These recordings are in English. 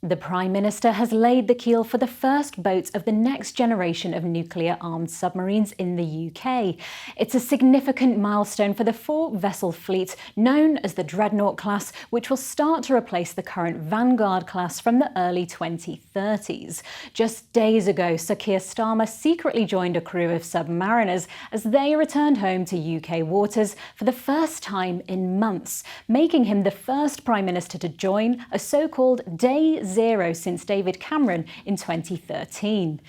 The Prime Minister has laid the keel for the first boats of the next generation of nuclear-armed submarines in the UK. It's a significant milestone for the four-vessel fleet known as the Dreadnought class, which will start to replace the current Vanguard class from the early 2030s. Just days ago, Sir Keir Starmer secretly joined a crew of submariners as they returned home to UK waters for the first time in months, making him the first Prime Minister to join a so-called Day Zero since David Cameron in 2013.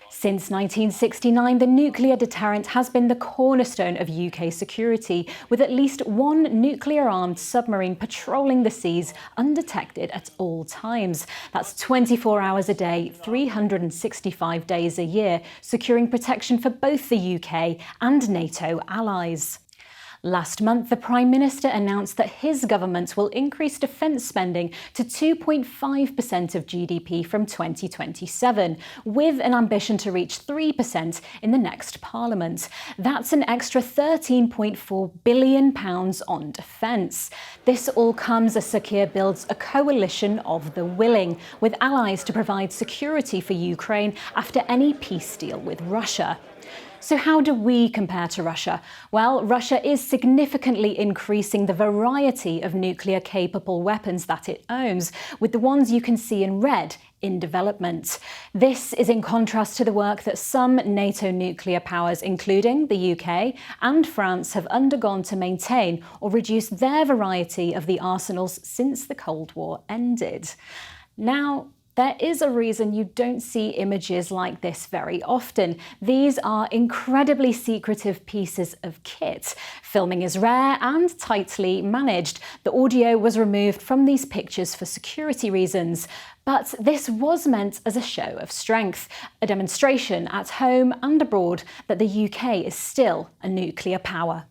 Since 1969, the nuclear deterrent has been the cornerstone of UK security, with at least one nuclear-armed submarine patrolling the seas undetected at all times. That's 24 hours a day, 365 days a year, securing protection for both the UK and NATO allies. Last month, the Prime Minister announced that his government will increase defence spending to 2.5% of GDP from 2027, with an ambition to reach 3% in the next Parliament. That's an extra £13.4 billion on defence. This all comes as Sir Keir builds a coalition of the willing, with allies to provide security for Ukraine after any peace deal with Russia. So how do we compare to Russia? Well, Russia is significantly increasing the variety of nuclear-capable weapons that it owns, with the ones you can see in red in development. This is in contrast to the work that some NATO nuclear powers, including the UK and France, have undergone to maintain or reduce their variety of the arsenals since the Cold War ended. Now, there is a reason you don't see images like this very often. These are incredibly secretive pieces of kit. Filming is rare and tightly managed. The audio was removed from these pictures for security reasons. But this was meant as a show of strength, a demonstration at home and abroad that the UK is still a nuclear power.